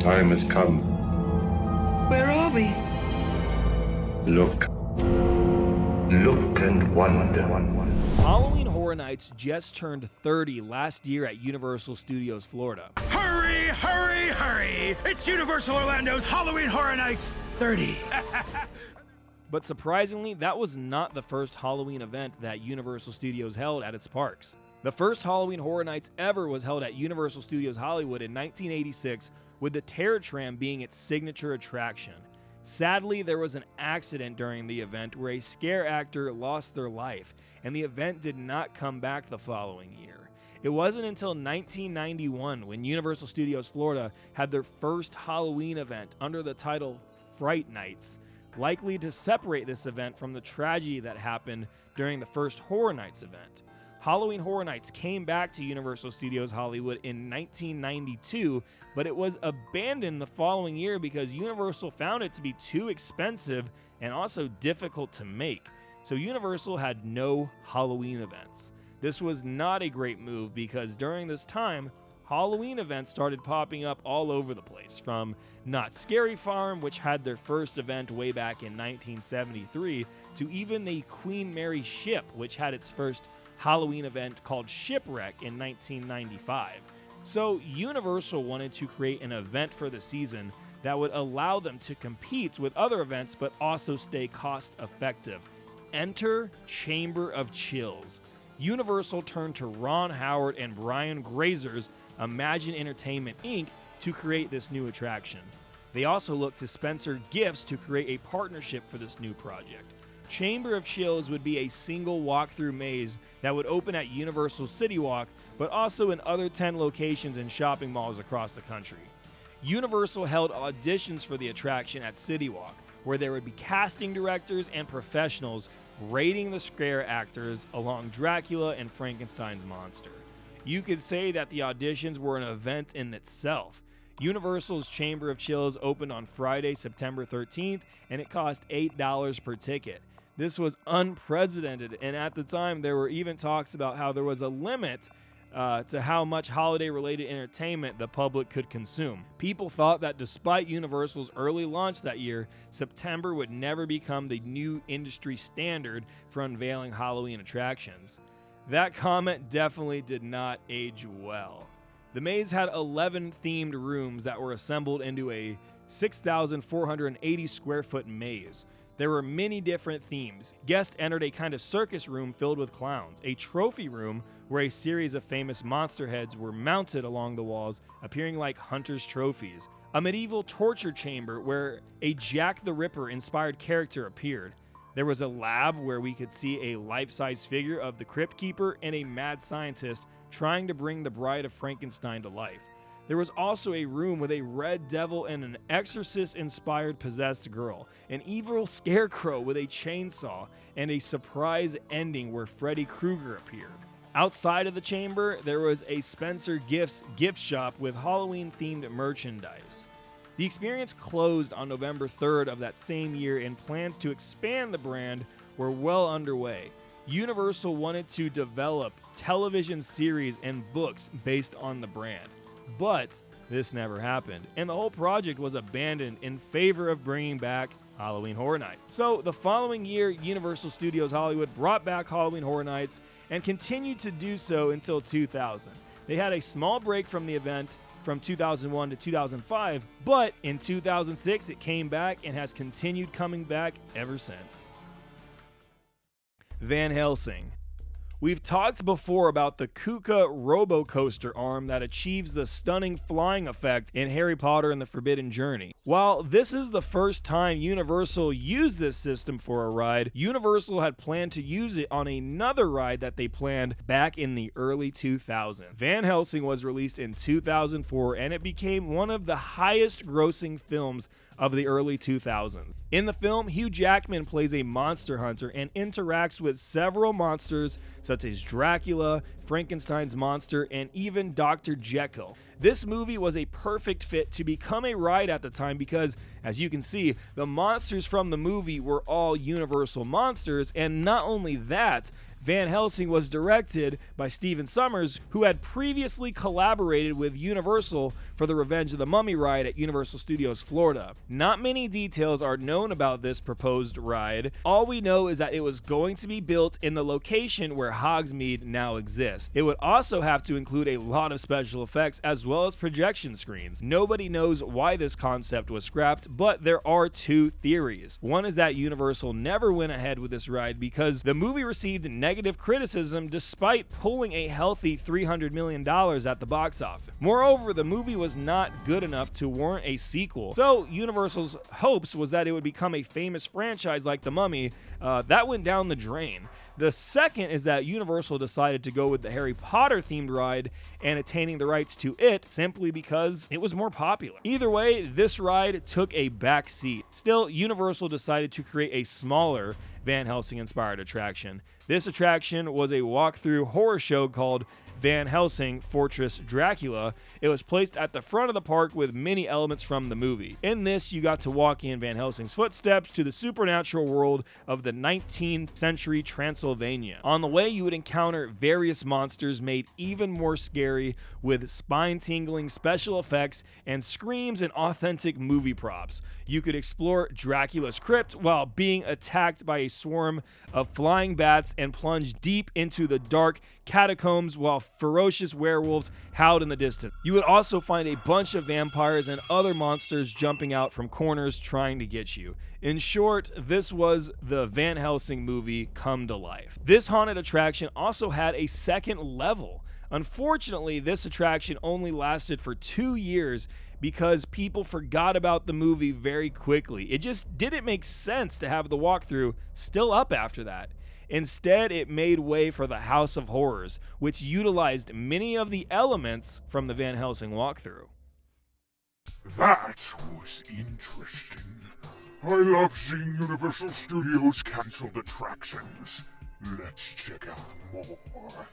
Time has come. Where are we? Look. Look and wonder. Halloween Horror Nights just turned 30 last year at Universal Studios Florida. Hurry, hurry, hurry! It's Universal Orlando's Halloween Horror Nights 30. But surprisingly, that was not the first Halloween event that Universal Studios held at its parks. The first Halloween Horror Nights ever was held at Universal Studios Hollywood in 1986, with the Terror Tram being its signature attraction. Sadly, there was an accident during the event where a scare actor lost their life, and the event did not come back the following year. It wasn't until 1991 when Universal Studios Florida had their first Halloween event under the title Fright Nights, likely to separate this event from the tragedy that happened during the first Horror Nights event. Halloween Horror Nights came back to Universal Studios Hollywood in 1992, but it was abandoned the following year because Universal found it to be too expensive and also difficult to make. So Universal had no Halloween events. This was not a great move because during this time, Halloween events started popping up all over the place, from Not Scary Farm, which had their first event way back in 1973, to even the Queen Mary Ship, which had its first Halloween event called Shipwreck in 1995. So Universal wanted to create an event for the season that would allow them to compete with other events but also stay cost effective. Enter Chamber of Chills. Universal turned to Ron Howard and Brian Grazer's Imagine Entertainment Inc. to create this new attraction. They also looked to Spencer Gifts to create a partnership for this new project. Chamber of Chills would be a single walk-through maze that would open at Universal City Walk, but also in other 10 locations and shopping malls across the country. Universal held auditions for the attraction at City Walk, where there would be casting directors and professionals rating the scare actors along Dracula and Frankenstein's monster. You could say that the auditions were an event in itself. Universal's Chamber of Chills opened on Friday, September 13th, and it cost $8 per ticket. This was unprecedented, and at the time there were even talks about how there was a limit to how much holiday-related entertainment the public could consume. People thought that despite Universal's early launch that year, September would never become the new industry standard for unveiling Halloween attractions. That comment definitely did not age well. The maze had 11 themed rooms that were assembled into a 6,480 square foot maze. There were many different themes. Guests entered a kind of circus room filled with clowns, a trophy room where a series of famous monster heads were mounted along the walls, appearing like hunters' trophies, a medieval torture chamber where a Jack the Ripper inspired character appeared. There was a lab where we could see a life-size figure of the Crypt Keeper and a mad scientist trying to bring the Bride of Frankenstein to life. There was also a room with a red devil and an exorcist-inspired possessed girl, an evil scarecrow with a chainsaw, and a surprise ending where Freddy Krueger appeared. Outside of the chamber, there was a Spencer Gifts gift shop with Halloween-themed merchandise. The experience closed on November 3rd of that same year, and plans to expand the brand were well underway. Universal wanted to develop television series and books based on the brand. But this never happened, and the whole project was abandoned in favor of bringing back Halloween Horror Nights. So the following year, Universal Studios Hollywood brought back Halloween Horror Nights and continued to do so until 2000. They had a small break from the event from 2001 to 2005, but in 2006 it came back and has continued coming back ever since. Van Helsing. We've talked before about the Kuka robo-coaster arm that achieves the stunning flying effect in Harry Potter and the Forbidden Journey. While this is the first time Universal used this system for a ride, Universal had planned to use it on another ride that they planned back in the early 2000s. Van Helsing was released in 2004, and it became one of the highest grossing films of the early 2000s. In the film, Hugh Jackman plays a monster hunter and interacts with several monsters such as Dracula, Frankenstein's monster, and even Dr. Jekyll. This movie was a perfect fit to become a ride at the time because, as you can see, the monsters from the movie were all Universal monsters, and not only that, Van Helsing was directed by Stephen Sommers, who had previously collaborated with Universal for the Revenge of the Mummy ride at Universal Studios Florida. Not many details are known about this proposed ride. All we know is that it was going to be built in the location where Hogsmeade now exists. It would also have to include a lot of special effects as well as projection screens. Nobody knows why this concept was scrapped, but there are two theories. One is that Universal never went ahead with this ride because the movie received negative criticism despite pulling a healthy $300 million at the box office. Moreover, the movie was not good enough to warrant a sequel, so Universal's hopes was that it would become a famous franchise like The Mummy. That went down the drain. The second is that Universal decided to go with the Harry Potter themed ride and attaining the rights to it simply because it was more popular. Either way, this ride took a back seat. Still, Universal decided to create a smaller Van Helsing inspired attraction. This attraction was a walkthrough horror show called Van Helsing Fortress Dracula. It was placed at the front of the park with many elements from the movie. In this, you got to walk in Van Helsing's footsteps to the supernatural world of the 19th century Transylvania. On the way, you would encounter various monsters made even more scary with spine-tingling special effects and screams and authentic movie props. You could explore Dracula's crypt while being attacked by a swarm of flying bats and plunge deep into the dark catacombs while ferocious werewolves howled in the distance. You would also find a bunch of vampires and other monsters jumping out from corners trying to get you. In short, this was the Van Helsing movie come to life. This haunted attraction also had a second level. Unfortunately, this attraction only lasted for 2 years because people forgot about the movie very quickly. It just didn't make sense to have the walkthrough still up after that. Instead, it made way for the House of Horrors, which utilized many of the elements from the Van Helsing walkthrough. That was interesting. I love seeing Universal Studios canceled attractions. Let's check out more.